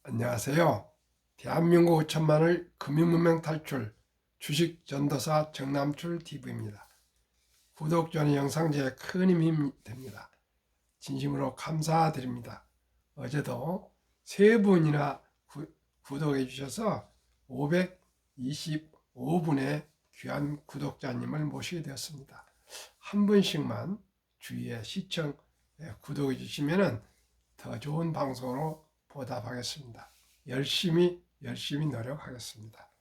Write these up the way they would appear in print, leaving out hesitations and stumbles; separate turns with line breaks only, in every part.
안녕하세요. 대한민국 5천만을 금융문명 탈출 주식 전도사 정남출 TV입니다. 구독, 좋아요 영상 제 큰 힘이 됩니다. 진심으로 감사드립니다. 어제도 세 분이나 구독해 주셔서 525분의 귀한 구독자님을 모시게 되었습니다. 한 분씩만 주위에 시청, 구독해 주시면 더 좋은 방송으로 보답하겠습니다. 열심히 노력하겠습니다.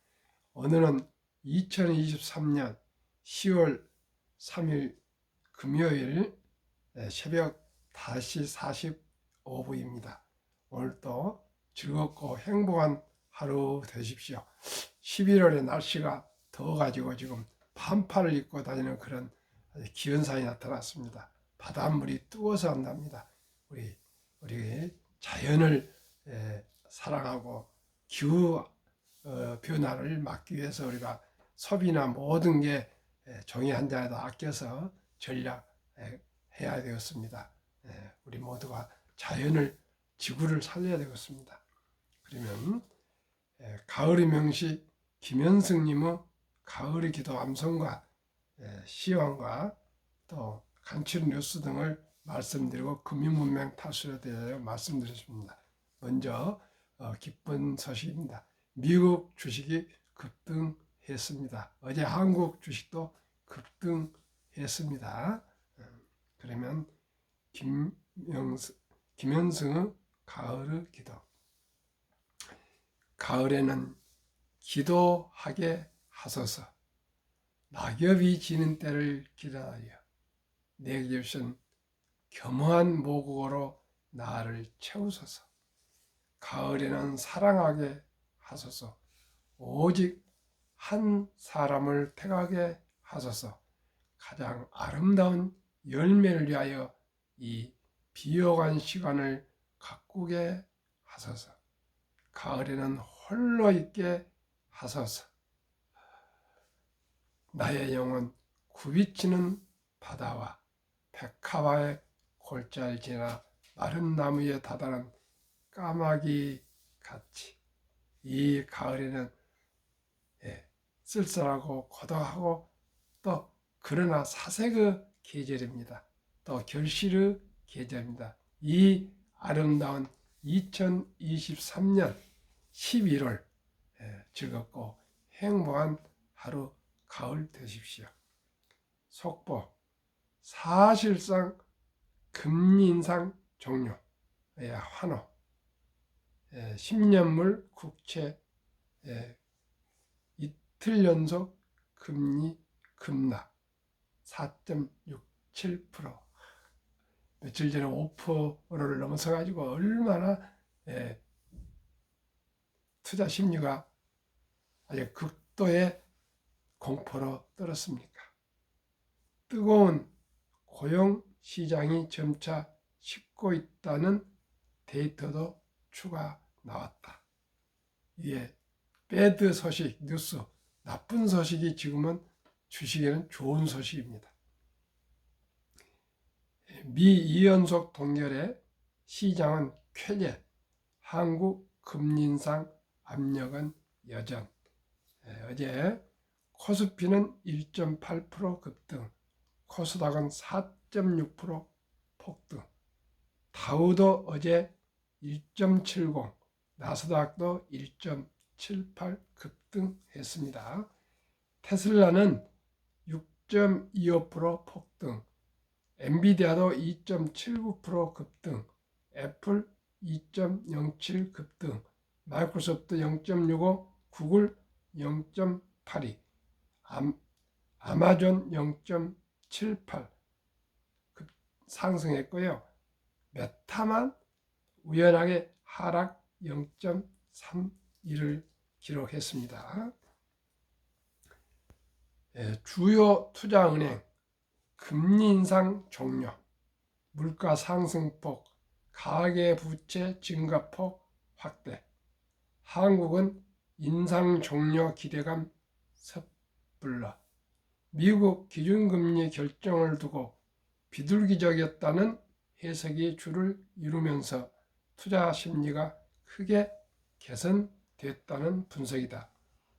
오늘은 2023년 10월 3일 금요일 새벽 5시 45분입니다. 오늘도 즐겁고 행복한 하루 되십시오. 11월에 날씨가 더워가지고 지금 반팔을 입고 다니는 그런 기온상이 나타났습니다. 바닷물이 뜨거워서 한답니다. 우리 자연을 사랑하고 기후 변화를 막기 위해서 우리가 소비나 모든 게 종이 한 장에도 아껴서 전략해야 되겠습니다. 우리 모두가 자연을, 지구를 살려야 되겠습니다. 그러면 가을의 명시 김현승님의 가을의 기도 암송과 시황과 또 간추린 뉴스 등을 말씀드리고 금융문명 탈출에 대하여 말씀드렸습니다. 먼저 기쁜 소식입니다. 미국 주식이 급등했습니다. 어제 한국 주식도 급등했습니다. 그러면 김현승의 가을의 기도. 가을에는 기도하게 하소서. 낙엽이 지는 때를 기다려 내게 주신 겸허한 모국어로 나를 채우소서. 가을에는 사랑하게 하소서. 오직 한 사람을 택하게 하소서. 가장 아름다운 열매를 위하여 이 비어간 시간을 가꾸게 하소서. 가을에는 홀로 있게 하소서. 나의 영혼 굽이치는 바다와 백합화의 골짜기를 지나 마른 나무에 다다른 까마귀 같이 이 가을에는 쓸쓸하고 고독하고 또 그러나 사색의 계절입니다. 또 결실의 계절입니다. 이 아름다운 2023년 11월 즐겁고 행복한 하루 가을 되십시오. 속보 사실상 금리 인상 종료, 환호, 10년물 국채 이틀 연속 금리 급락 4.67%, 며칠 전에 5%를 넘어서가지고 얼마나 투자 심리가 아주 극도의 공포로 떨었습니까? 뜨거운 고용 시장이 점차 식고 있다는 데이터도 추가 나왔다. 이게 배드 소식, 뉴스, 나쁜 소식이 지금은 주식에는 좋은 소식입니다. 미 2연속 동결에 시장은 쾌재, 한국 금리 인상 압력은 여전. 어제 코스피는 1.8% 급등, 코스닥은 4.6% 폭등, 다우도 어제 1.70, 나스닥도 1.78 급등했습니다. 테슬라는 6.25% 폭등, 엔비디아도 2.79% 급등, 애플 2.07 급등, 마이크로소프트 0.65, 구글 0.82, 아마존 0.78 상승했고요. 메타만 우연하게 하락 0.31을 기록했습니다. 주요 투자은행 금리 인상 종료, 물가 상승폭, 가계부채 증가폭 확대, 한국은 인상 종료 기대감 섣불러, 미국 기준금리 결정을 두고 비둘기적이었다는 해석이 주를 이루면서 투자 심리가 크게 개선됐다는 분석이다.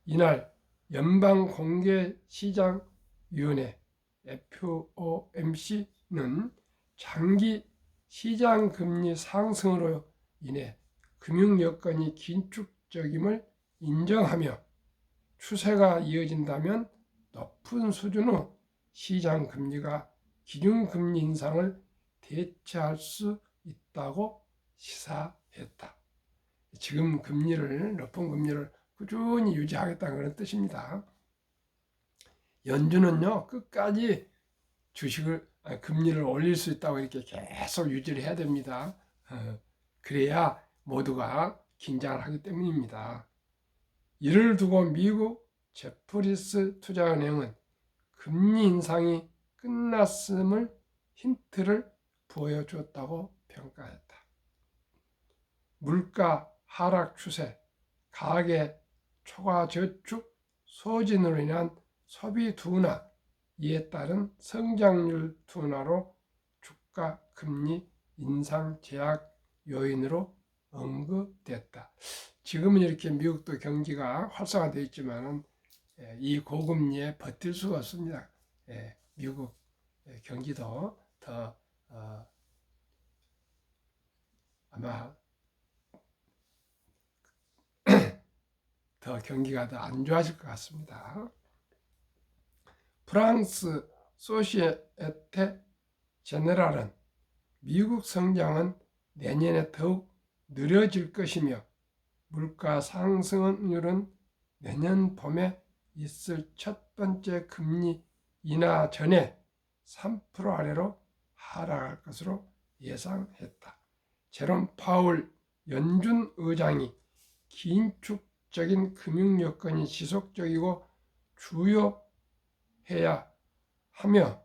이날 연방공개시장위원회 FOMC는 장기 시장금리 상승으로 인해 금융 여건이 긴축적임을 인정하며 추세가 이어진다면 높은 수준의 시장금리가 기준금리 인상을 대체할 수 있다고 시사했다. 지금 높은 금리를 꾸준히 유지하겠다는 그런 뜻입니다. 연준은요, 끝까지 금리를 올릴 수 있다고 이렇게 계속 유지를 해야 됩니다. 그래야 모두가 긴장을 하기 때문입니다. 이를 두고 미국 제프리스 투자은행은 금리 인상이 끝났음을 힌트를 보여주었다고 평가했다. 물가 하락 추세, 가계 초과 저축 소진으로 인한 소비 둔화, 이에 따른 성장률 둔화로 주가 금리 인상 제약 요인으로 언급됐다. 지금은 이렇게 미국도 경기가 활성화되어 있지만 이 고금리에 버틸 수가 없습니다. 미국 경기도 더 아마 더 경기가 더 안 좋아질 것 같습니다. 프랑스 소시에테 제네랄은 미국 성장은 내년에 더욱 느려질 것이며 물가 상승률은 내년 봄에 있을 첫 번째 금리 인하 전에 3% 아래로 하락할 것으로 예상했다. 제롬 파울 연준 의장이 긴축적인 금융 여건이 지속적이고 주요해야 하며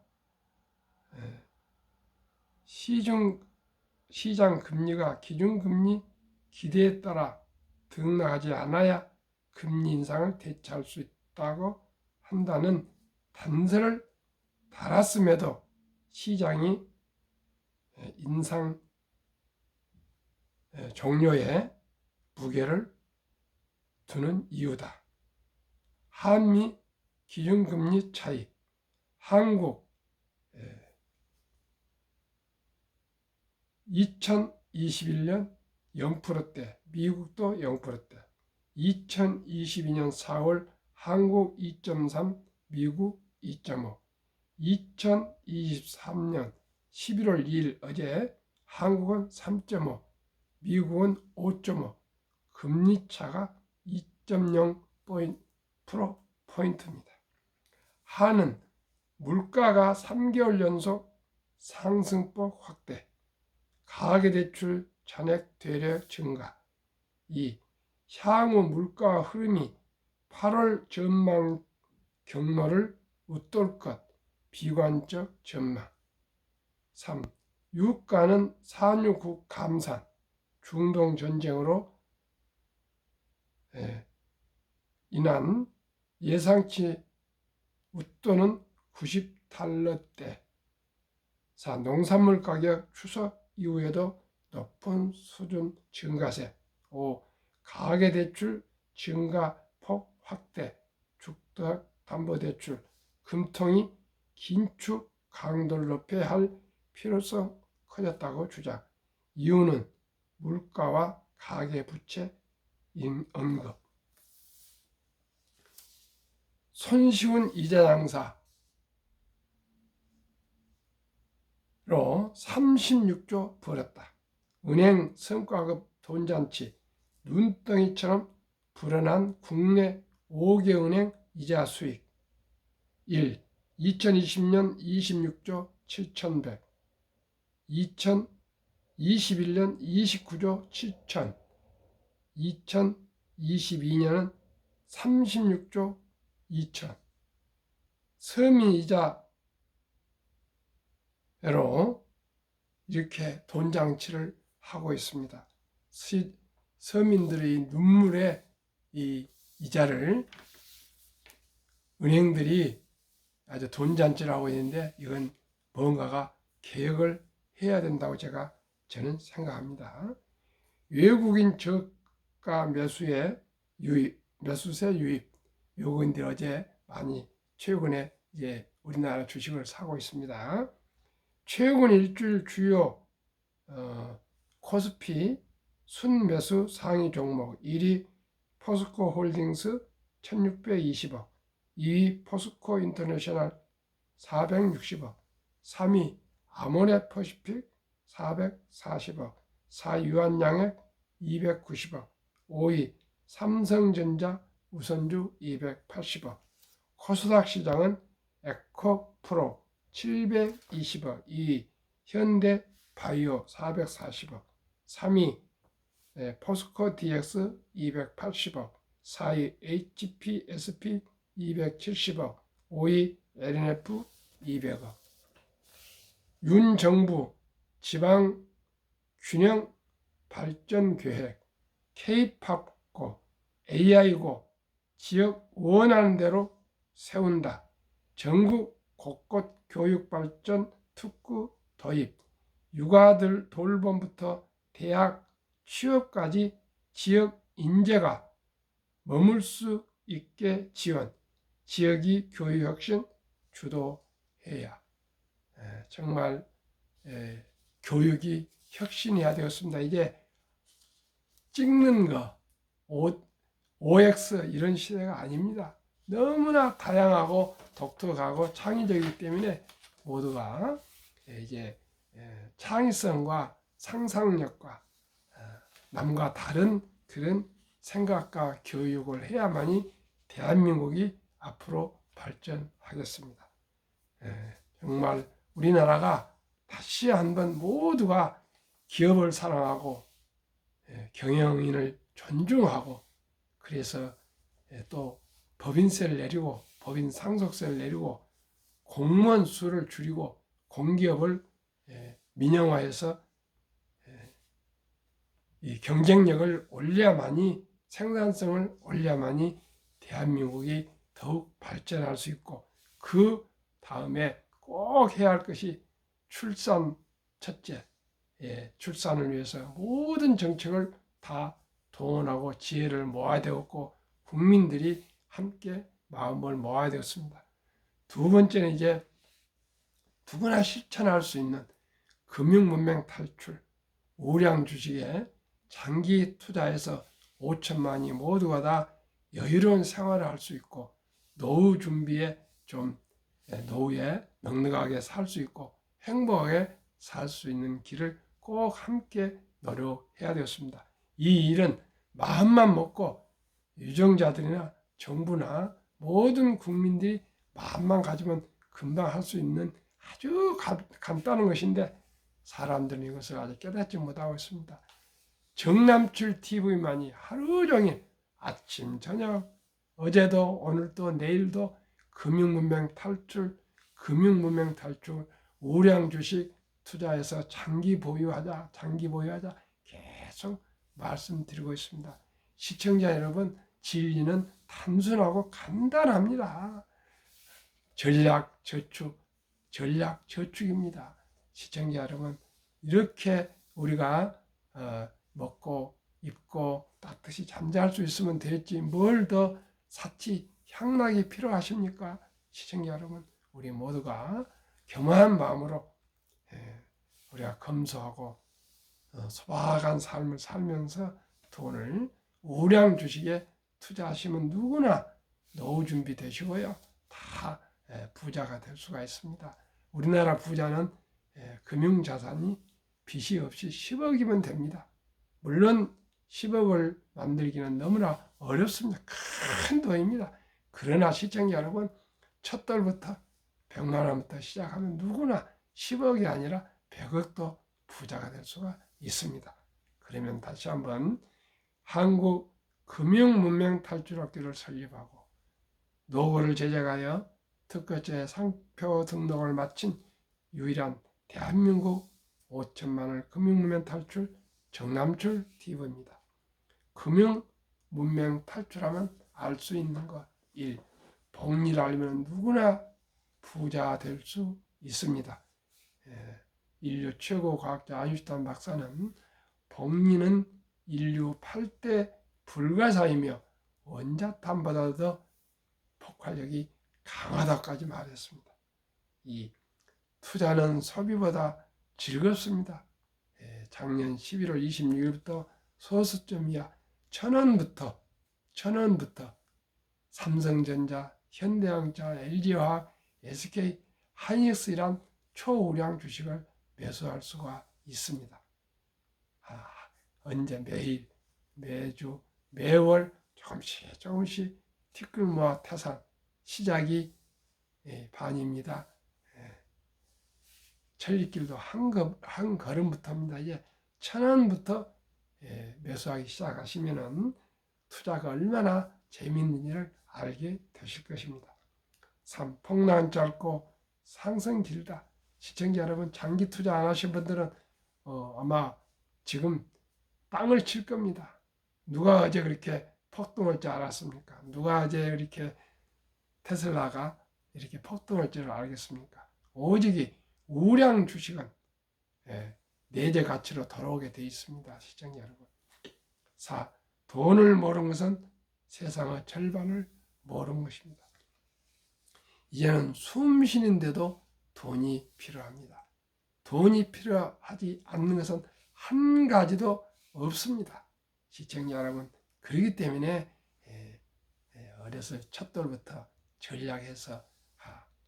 시장 금리가 기준금리 기대에 따라 등락하지 않아야 금리 인상을 대체할 수 있다고 한다는 단서를 달았음에도 시장이 인상 종료에 무게를 두는 이유다. 한미 기준금리 차이, 한국 2021년 0%대, 미국도 0%대, 2022년 4월 한국 2.3, 미국 2.5, 2023년 11월 2일 어제 한국은 3.5, 미국은 5.5, 금리 차가 2.0%포인트입니다. 한은 물가가 3개월 연속 상승폭 확대, 가계대출 잔액 되려 증가. 2. 향후 물가 흐름이 8월 전망 경로를 웃돌 것, 비관적 전망. 3. 유가는 산유국 감산, 중동 전쟁으로 인한 예상치 웃도는 90달러대. 4. 농산물 가격 추석 이후에도 높은 수준 증가세. 5. 가계대출 증가폭 확대, 주택담보대출, 금통이 긴축 강도를 높여야 할 필요성 커졌다고 주장. 이유는 물가와 가계부채 언급. 손쉬운 이자 장사로 36조 벌었다. 은행 성과급 돈잔치, 눈덩이처럼 불어난 국내 5개 은행 이자 수익. 1. 2020년 26조 7,100, 2021년 29조 7천, 2022년은 36조 2천. 서민이자로 이렇게 돈장치를 하고 있습니다. 서민들의 눈물의 이 이자를 은행들이 아주 돈잔치를 하고 있는데 이건 뭔가가 개혁을 해야 된다고 저는 생각합니다. 외국인 저가 매수의 유입, 매수세 유입, 요건들 어제 많이 최근에 이제 우리나라 주식을 사고 있습니다. 최근 일주일 주요 코스피 순매수 상위 종목 1위 포스코 홀딩스 1620억, 2위 포스코 인터내셔널 460억, 3위 아모레 퍼시픽 440억, 4위 유한양액 290억, 5위 삼성전자 우선주 280억, 코스닥 시장은 에코프로 720억, 2위 현대바이오 440억, 3위 포스코 DX 280억, 4위 HPSP 270억, 5위 LNF 200억. 윤 정부 지방 균형 발전 계획, K-팝고, AI고 지역 원하는 대로 세운다. 전국 곳곳 교육 발전 특구 도입, 육아들 돌봄부터 대학 취업까지 지역 인재가 머물 수 있게 지원, 지역이 교육혁신 주도해야. 정말 교육이 혁신해야 되겠습니다. 이제 찍는 거, OX 이런 시대가 아닙니다. 너무나 다양하고 독특하고 창의적이기 때문에 모두가 이제 창의성과 상상력과 남과 다른 그런 생각과 교육을 해야만이 대한민국이 앞으로 발전하겠습니다. 정말 우리나라가 다시 한번 모두가 기업을 사랑하고 경영인을 존중하고, 그래서 또 법인세를 내리고 법인 상속세를 내리고 공무원 수를 줄이고 공기업을 민영화해서 이 경쟁력을 올려야만이, 생산성을 올려야만이 대한민국이 더욱 발전할 수 있고, 그 다음에 꼭 해야 할 것이 출산 첫째, 출산을 위해서 모든 정책을 다 동원하고 지혜를 모아야 되었고, 국민들이 함께 마음을 모아야 되었습니다. 두 번째는 이제 누구나 실천할 수 있는 금융문맹 탈출, 우량 주식에 장기 투자해서 5천만이 모두가 다 여유로운 생활을 할 수 있고, 노후 준비에 노후에 넉넉하게 살 수 있고 행복하게 살 수 있는 길을 꼭 함께 노력해야 되었습니다. 이 일은 마음만 먹고 유정자들이나 정부나 모든 국민들이 마음만 가지면 금방 할 수 있는 아주 간단한 것인데, 사람들은 이것을 아직 깨닫지 못하고 있습니다. 정남출 TV만이 하루 종일 아침 저녁 어제도 오늘도 내일도 금융문맹 탈출, 우량 주식 투자해서 장기 보유하자 계속 말씀드리고 있습니다. 시청자 여러분, 진리는 단순하고 간단합니다. 전략저축입니다. 시청자 여러분, 이렇게 우리가 먹고 입고 따뜻이 잠잘 수 있으면 되겠지, 뭘 더 사치 향락이 필요하십니까? 시청자 여러분, 우리 모두가 겸허한 마음으로 우리가 검소하고 소박한 삶을 살면서 돈을 우량 주식에 투자하시면 누구나 노후 준비 되시고요, 다 부자가 될 수가 있습니다. 우리나라 부자는 금융자산이 빚이 없이 10억이면 됩니다. 물론 10억을 만들기는 너무나 어렵습니다. 큰 돈입니다. 그러나 시청자 여러분, 첫 달부터 100만 원부터 시작하면 누구나 10억이 아니라 100억도 부자가 될 수가 있습니다. 그러면 다시 한번 한국 금융문맹 탈출학교를 설립하고 노고를 제작하여 특허제 상표 등록을 마친 유일한 대한민국 5천만을 금융문맹 탈출 정남출 TV입니다. 금융문맹 탈출하면 알 수 있는 것 1. 복리를 알면 누구나 부자 될 수 있습니다. 인류 최고 과학자 아인슈타인 박사는 복리는 인류 8대 불가사이며 원자탄보다 더 폭발력이 강하다까지 말했습니다. 이 투자는 소비보다 즐겁습니다. 작년 11월 26일부터 소수점이야 1,000원부터 삼성전자, 현대양자, LG화학, SK 하이닉스이란 초우량 주식을 매수할 수가 있습니다. 언제 매일, 매주, 매월 조금씩 티끌 모아 태산 시작이 반입니다. 천리길도 한 걸음부터입니다. 이제 1,000원부터 매수하기 시작하시면은 투자가 얼마나 재미있는지를 알게 되실 것입니다. 3. 폭락은 짧고 상승 길다. 시청자 여러분, 장기 투자 안 하신 분들은 아마 지금 땅을 칠 겁니다. 누가 어제 그렇게 폭등할 줄 알았습니까? 누가 어제 이렇게 테슬라가 이렇게 폭등할 줄 알겠습니까? 오직 우량 주식은 내재 가치로 돌아오게 되어 있습니다. 시청자 여러분. 4. 돈을 모르는 것은 세상의 절반을 모르는 것입니다. 이제는 숨 쉬는데도 돈이 필요합니다. 돈이 필요하지 않는 것은 한 가지도 없습니다. 시청자 여러분, 그렇기 때문에 어려서 첫돌부터 전략해서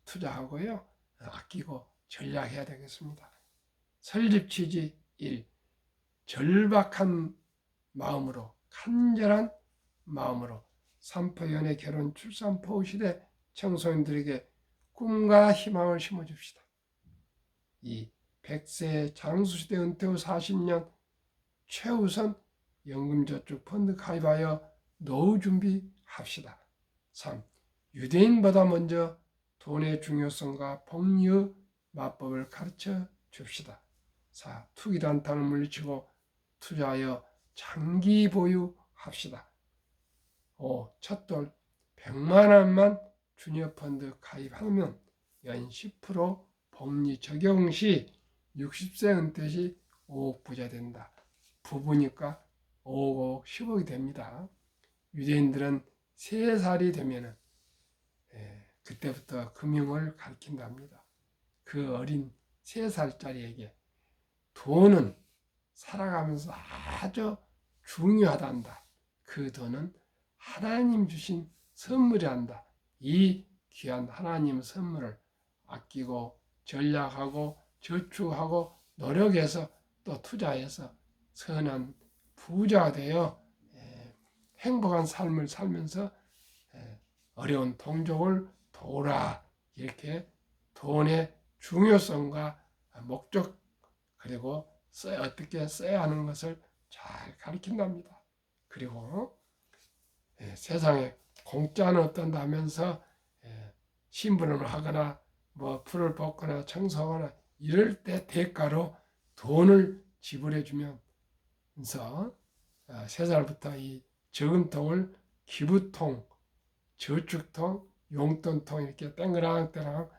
투자하고요, 아끼고 전략해야 되겠습니다. 설립 취지 1. 절박한 마음으로, 간절한 마음으로 산포연애 결혼 출산포 시대 청소년들에게 꿈과 희망을 심어줍시다. 2. 100세 장수시대 은퇴 후 40년 최우선 연금저축펀드 가입하여 노후 준비합시다. 3. 유대인보다 먼저 돈의 중요성과 복리의 마법을 가르쳐 줍시다. 4. 투기 단타를 물리치고 투자하여 장기 보유합시다. 5. 첫돌 100만 원만 주니어펀드 가입하면 연 10% 복리 적용 시 60세 은퇴 시 5억 부자 된다. 부부니까 5억, 10억이 됩니다. 유대인들은 3살이 되면 그때부터 금융을 가르친답니다. 그 어린 3살짜리에게 돈은 살아가면서 아주 중요하단다. 그 돈은 하나님 주신 선물이란다. 이 귀한 하나님 선물을 아끼고 전략하고 저축하고 노력해서 또 투자해서 선한 부자가 되어 행복한 삶을 살면서 어려운 동족을 도우라. 이렇게 돈의 중요성과 목적, 그리고 어떻게 써야 하는 것을 잘 가르친답니다. 그리고 세상에 공짜는 없단다 하면서 심부름을 하거나 풀을 뽑거나 청소하거나 이럴 때 대가로 돈을 지불해 주면서 3살부터 이 저금통을 기부통, 저축통, 용돈통 이렇게 땡그랑땡그랑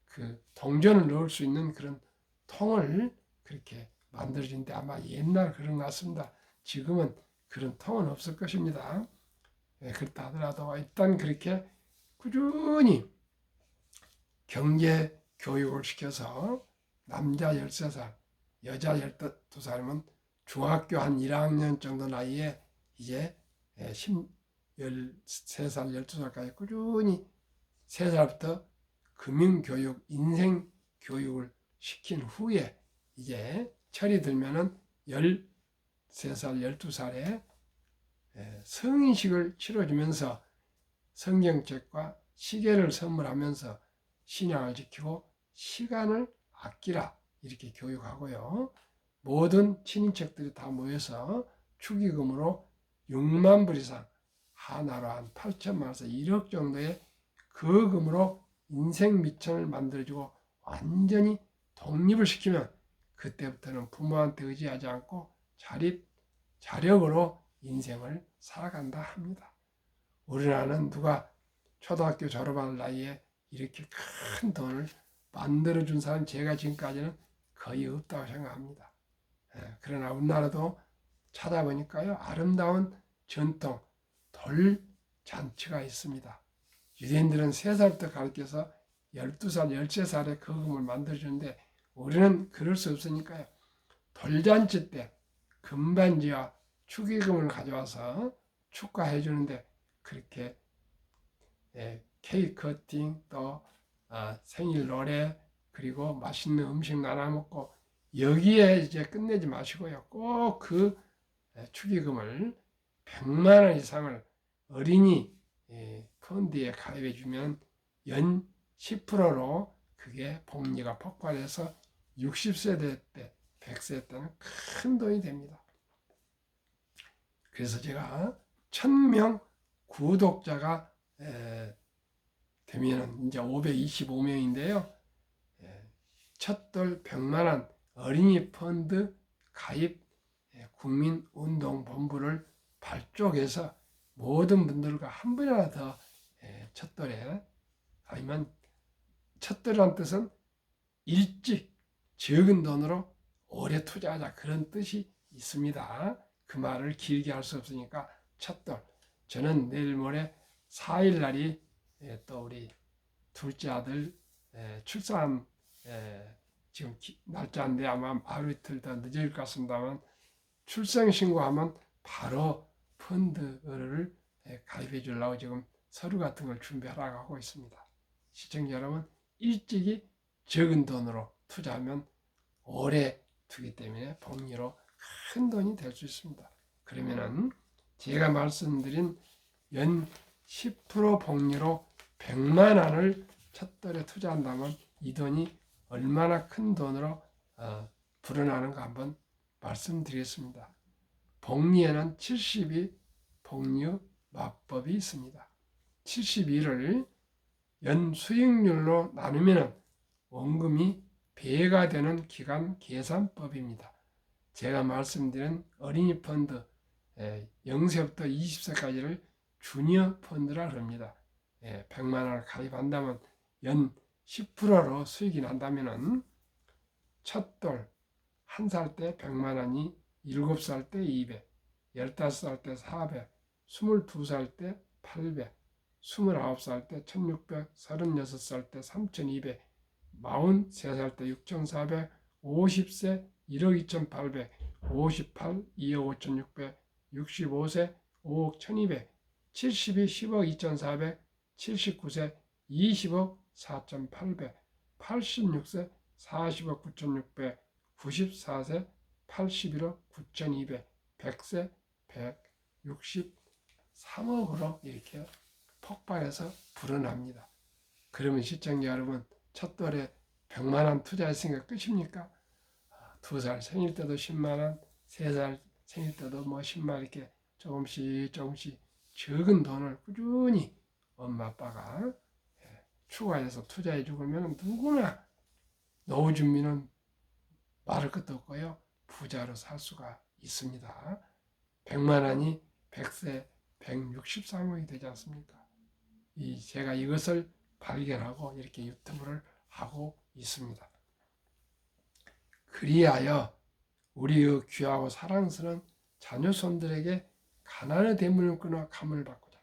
그 동전을 넣을 수 있는 그런 통을 그렇게 만들어진데 아마 옛날 그런 것 같습니다. 지금은 그런 통은 없을 것입니다. 그렇다 하더라도 일단 그렇게 꾸준히 경제 교육을 시켜서 남자 13살, 여자 12살이면 중학교 한 1학년 정도 나이에 이제 13살, 12살까지 꾸준히 3살부터 금융교육, 인생교육을 시킨 후에 이제 철이 들면은 13살, 12살에 성인식을 치러주면서 성경책과 시계를 선물하면서 신앙을 지키고 시간을 아끼라 이렇게 교육하고요. 모든 친인척들이 다 모여서 축의금으로 6만 불 이상, 하나로 한 8천만 원에서 1억 정도의 그 금으로 인생 미천을 만들어주고 완전히 독립을 시키면 그때부터는 부모한테 의지하지 않고 자력으로 인생을 살아간다 합니다. 우리나라는 누가 초등학교 졸업할 나이에 이렇게 큰 돈을 만들어준 사람 제가 지금까지는 거의 없다고 생각합니다. 그러나 우리나라도 찾아보니까요, 아름다운 전통 돌 잔치가 있습니다. 유대인들은 3살부터 가르쳐서 12살, 13살에 거금을 만들어주는데 우리는 그럴 수 없으니까요. 돌잔치 때 금반지와 축의금을 가져와서 축하해 주는데 그렇게 케이크 커팅 또 생일 노래 그리고 맛있는 음식 나눠 먹고 여기에 이제 끝내지 마시고요. 꼭 그 축의금을 100만 원 이상을 어린이 펀드에 가입해 주면 연 10%로 그게 복리가 폭발해서 60세대 때 100세 때는 큰 돈이 됩니다. 그래서 제가 1000명 구독자가 되면 이제 525명인데요. 첫돌 100만원 어린이 펀드 가입 국민운동본부를 발족해서 모든 분들과 한 분이라도 더 첫돌에 아니면 첫돌이라는 뜻은 일찍 적은 돈으로 오래 투자하자 그런 뜻이 있습니다. 그 말을 길게 할 수 없으니까 첫돌. 저는 내일 모레 4일 날이 또 우리 둘째 아들 출산 지금 날짜인데 아마 하루 이틀 더 늦을 것 같습니다만 출생신고하면 바로 펀드를 가입해 주려고 지금 서류 같은 걸 준비하라고 하고 있습니다. 시청자 여러분, 일찍이 적은 돈으로 투자하면 오래 두기 때문에 복리로 큰 돈이 될 수 있습니다. 그러면은 제가 말씀드린 연 10% 복리로 100만 원을 첫돌에 투자한다면 이 돈이 얼마나 큰 돈으로 불어나는가 한번 말씀드리겠습니다. 복리에는 70이 복리 마법이 있습니다. 71을 연 수익률로 나누면 원금이 배가 되는 기간 계산법입니다. 제가 말씀드린 어린이 펀드 0세부터 20세까지를 주니어 펀드라 합니다. 100만 원을 가입한다면 연 10%로 수익이 난다면 첫돌 1살 때 100만 원이 7살 때 200, 15살 때 400, 22살 때 800, 29살 때 1600, 36살 때 3200, 43살 때 6400, 50세 1억 2800, 58 2억 5600, 65세 5억 1200, 72 10억 2400, 79세 20억 4800, 86세 40억 9600, 94세 81억 9200, 100세 163억으로 이렇게 폭발해서 불어납니다. 그러면 시청자 여러분, 첫돌에 100만 원 투자했으니까 끝입니까? 2살 생일 때도 10만 원, 3살 생일 때도 뭐 10만 원 이렇게 조금씩 적은 돈을 꾸준히 엄마 아빠가 추가해서 투자해 주면 누구나 노후 준비는 말할 것도 없고요. 부자로 살 수가 있습니다. 100만 원이 100세 163억이 되지 않습니까? 제가 이것을 발견하고 이렇게 유튜브를 하고 있습니다. 그리하여 우리의 귀하고 사랑스러운 자녀손들에게 가난의 대문을 끊어 감을 바꾸자.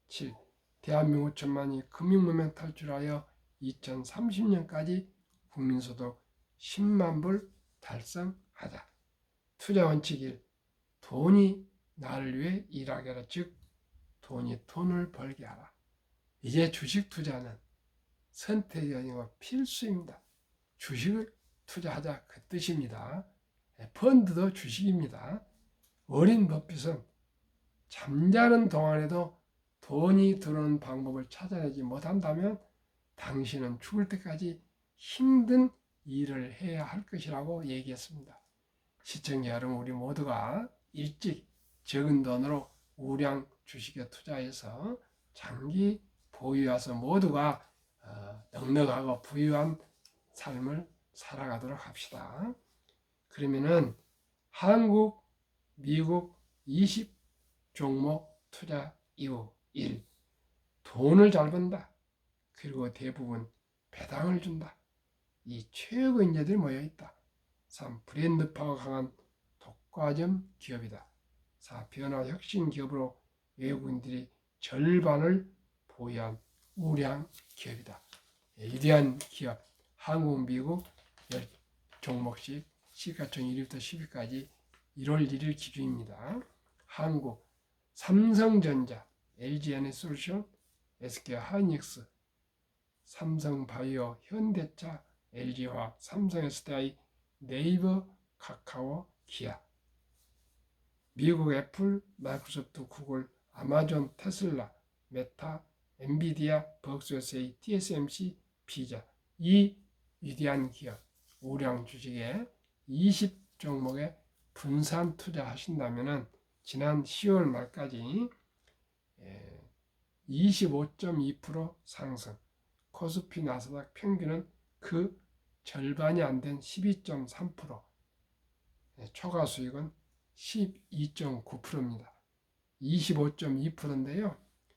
7. 대한민국 천만이 금융무명 탈출하여 2030년까지 국민소득 10만 불 달성하자. 투자 원칙 1. 돈이 나를 위해 일하게 하라. 즉 돈이 돈을 벌게 하라. 이제 주식 투자는 선택이 아니고 필수입니다. 주식을 투자하자 그 뜻입니다. 펀드도 주식입니다. 워렌 버핏은 잠자는 동안에도 돈이 들어오는 방법을 찾아내지 못한다면 당신은 죽을 때까지 힘든 일을 해야 할 것이라고 얘기했습니다. 시청자 여러분, 우리 모두가 일찍 적은 돈으로 우량 주식에 투자해서 장기 보유해서 모두가 넉넉하고 부유한 삶을 살아가도록 합시다. 그러면은 한국, 미국 20 종목 투자 이후 1. 돈을 잘 번다. 그리고 대부분 배당을 준다. 이 최고 인재들이 모여있다. 3. 브랜드 파워가 강한 독과점 기업이다. 변화 혁신 기업으로 외국인들이 절반을 보유한 우량 기업이다. 위대한 기업, 한국, 미국 10종목씩 시가총 1위부터 10위까지 1월 1일 기준입니다. 한국, 삼성전자, LG에너지솔루션, SK하이닉스, 삼성바이오, 현대차, LG화학, 삼성SDI, 네이버, 카카오, 기아. 미국 애플, 마이크로소프트, 구글, 아마존, 테슬라, 메타, 엔비디아, 벅스USA, TSMC, 피자. 이 위대한 기업, 우량 주식에 20종목에 분산 투자하신다면 지난 10월 말까지 25.2% 상승, 코스피 나스닥 평균은 그 절반이 안 된 12.3%, 초과 수익은 12.9%입니다. 25.2%인데요.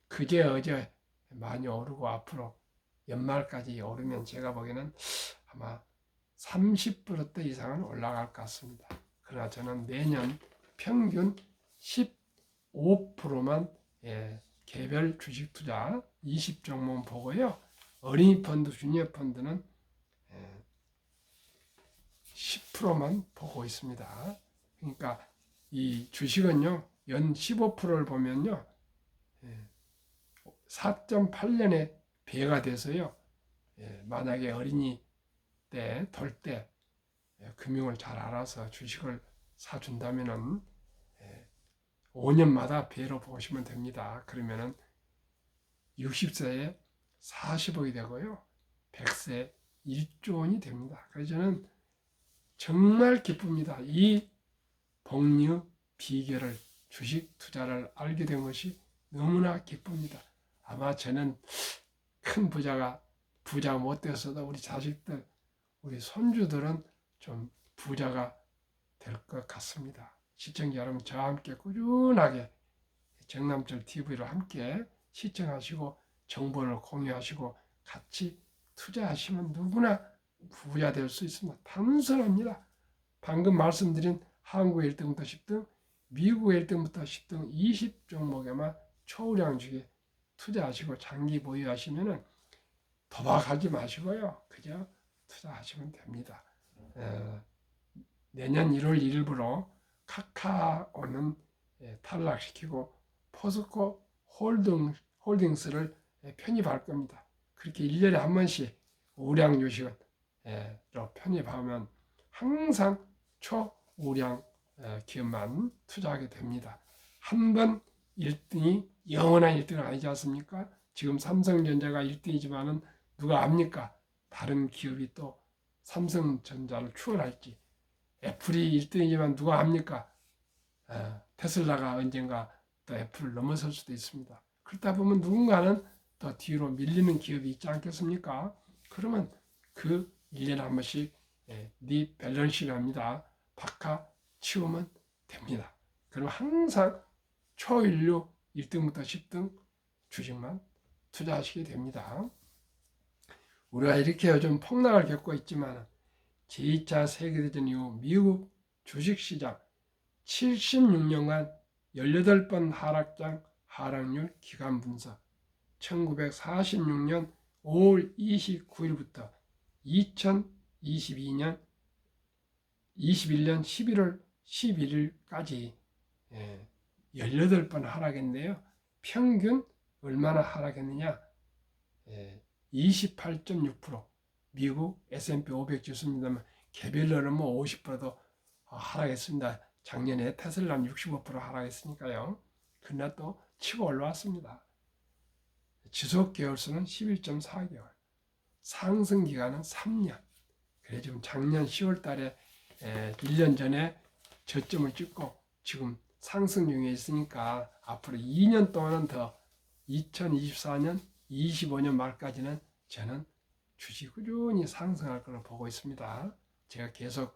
그제 어제 많이 오르고 앞으로 연말까지 오르면 제가 보기에는 아마 30% 이상은 올라갈 것 같습니다. 그러나 저는 매년 평균 15%만 개별 주식 투자 20종목 보고요. 어린이 펀드, 주니어 펀드는 10%만 보고 있습니다. 그러니까 이 주식은요, 연 15%를 보면요, 4.8년에 배가 돼서요, 만약에 어린이 때, 돌 때, 금융을 잘 알아서 주식을 사준다면은 5년마다 배로 보시면 됩니다. 그러면은 60세에 40억이 되고요, 100세에 1조 원이 됩니다. 그래서 저는 정말 기쁩니다. 이 복리 비결을, 주식 투자를 알게 된 것이 너무나 기쁩니다. 아마 저는 큰 부자가 못 되었어도 우리 자식들, 우리 손주들은 좀 부자가 될 것 같습니다. 시청자 여러분, 저와 함께 꾸준하게 정남철 TV로 함께 시청하시고 정보를 공유하시고 같이 투자하시면 누구나 부자 될 수 있습니다. 단순합니다. 방금 말씀드린 한국 1등부터 10등, 미국 1등부터 10등 20종목에만 초우량 주식에 투자하시고 장기 보유하시면 도박하지 마시고요. 그저 투자하시면 됩니다. 내년 1월 1일부로 카카오는 탈락시키고 포스코 홀딩스를 편입할 겁니다. 그렇게 1년에 한 번씩 우량 주식으로 편입하면 항상 초우량 기업만 투자하게 됩니다. 한 번 1등이 영원한 1등은 아니지 않습니까? 지금 삼성전자가 1등이지만은 누가 압니까? 다른 기업이 또 삼성전자를 추월할지. 애플이 1등이지만 누가 압니까? 테슬라가 언젠가 또 애플을 넘어설 수도 있습니다. 그렇다 보면 누군가는 또 뒤로 밀리는 기업이 있지 않겠습니까? 그러면 그 1년에 한 번씩 리밸런싱합니다. 바꿔 치우면 됩니다. 그럼 항상 초일류 1등부터 10등 주식만 투자하시게 됩니다. 우리가 이렇게 요즘 폭락을 겪고 있지만 제2차 세계대전 이후 미국 주식시장 76년간 18번 하락장 하락률 기간 분석, 1946년 5월 29일부터 2021년 11월 11일까지 18번 하락했는데요. 평균 얼마나 하락했느냐? 28.6%. 미국 S&P 500 지수입니다만 개별로는 뭐 50%도 하락했습니다. 작년에 테슬라는 65% 하락했으니까요. 그러나 또 치고 올라왔습니다. 지속 개월수는 11.4개월. 상승 기간은 3년. 그래 지금 작년 10월 달에 1년 전에 저점을 찍고 지금 상승 중에 있으니까 앞으로 2년 동안은 더 2024년, 25년 말까지는 저는 주식 꾸준히 상승할 것으로 보고 있습니다. 제가 계속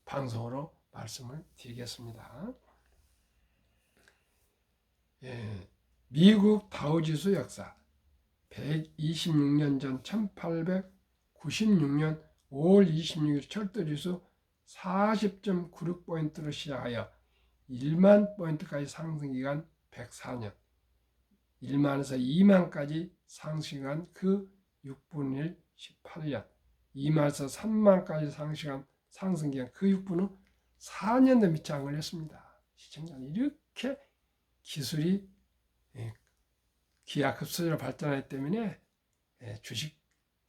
방송으로 말씀을 드리겠습니다. 미국 다우지수 역사 126년 전 1896년 5월 26일 철도지수 40.96포인트로 시작하여 1만 포인트까지 상승기간 104년, 1만에서 2만까지 상승한 그 6분의 1 18년, 2만에서 3만까지 상승기간 그 6분은 4년도 미치 안 걸렸습니다. 시청자는 이렇게 기술이 기하급수적으로 발전하기 때문에 주식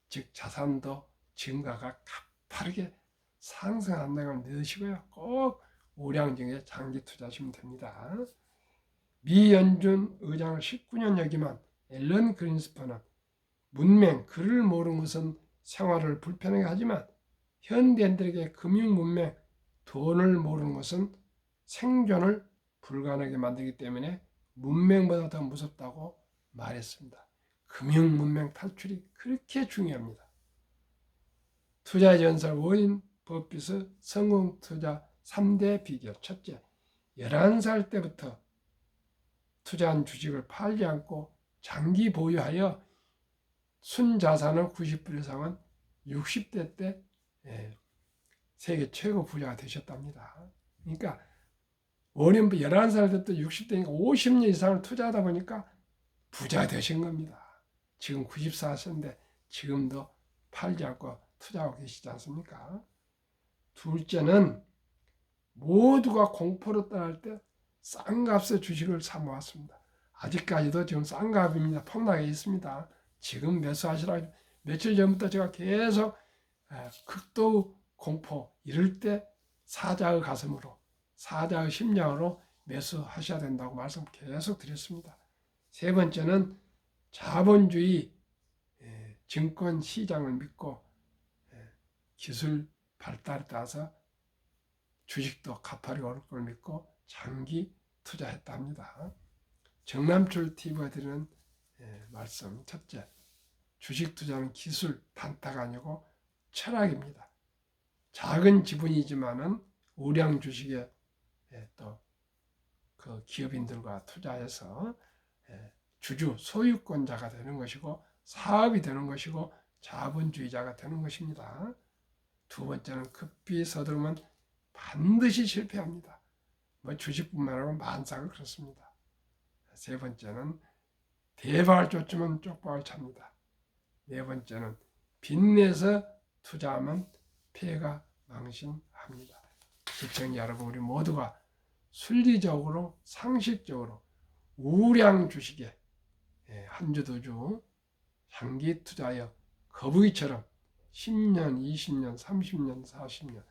즉 자산도 증가가 가파르게 상승한다는 걸 넣으시고요. 꼭 우량증에 장기 투자하시면 됩니다. 미 연준 의장을 19년 역임한 앨런 그린스펀은 문맹, 글을 모르는 것은 생활을 불편하게 하지만 현대인들에게 금융 문맹, 돈을 모르는 것은 생존을 불가능하게 만들기 때문에 문맹보다 더 무섭다고 말했습니다. 금융 문맹 탈출이 그렇게 중요합니다. 투자의 전설 워렌 버핏의 성공 투자 3대 비결. 첫째, 11살 때부터 투자한 주식을 팔지 않고 장기 보유하여 순자산의 90% 이상은 60대 때 세계 최고 부자가 되셨답니다. 그러니까 워렌 버핏 11살 때부터 60대니까 50년 이상을 투자하다 보니까 부자 되신 겁니다. 지금 94세인데 지금도 팔지 않고 투자하고 계시지 않습니까? 둘째는 모두가 공포로 떠날 때 싼 값의 주식을 사 모았습니다. 아직까지도 지금 싼 값입니다. 폭락해 있습니다. 지금 매수하시라. 며칠 전부터 제가 계속 극도 공포 이럴 때 사자의 가슴으로 사자의 심장으로 매수하셔야 된다고 말씀 계속 드렸습니다. 세 번째는 자본주의 증권 시장을 믿고 기술 발달에 따라서 주식도 가파르게 오를 걸 믿고 장기 투자했답니다. 정남철 TV가 드리는 말씀. 첫째, 주식 투자는 기술 단타가 아니고 철학입니다. 작은 지분이지만은 우량 주식에 또 그 기업인들과 투자해서 주주 소유권자가 되는 것이고 사업이 되는 것이고 자본주의자가 되는 것입니다. 두 번째는 급히 서두르면 반드시 실패합니다. 주식뿐만 아니라 만사가 그렇습니다. 세 번째는 대박을 쫓으면 쪽박을 찹니다. 네 번째는 빚내서 투자하면 폐가 망신합니다. 시청자 여러분, 우리 모두가 순리적으로 상식적으로 우량 주식에 한 주 두 주 장기 투자하여 거북이처럼 10년, 20년, 30년, 40년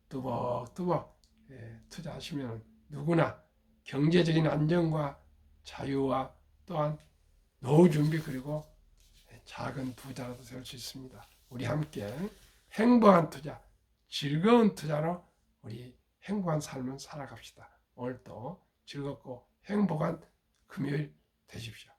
뚜벅뚜벅 투자하시면 누구나 경제적인 안정과 자유와 또한 노후 준비 그리고 작은 부자라도 될 수 있습니다. 우리 함께 행복한 투자, 즐거운 투자로 우리 행복한 삶을 살아갑시다. 오늘도 즐겁고 행복한 금요일 되십시오.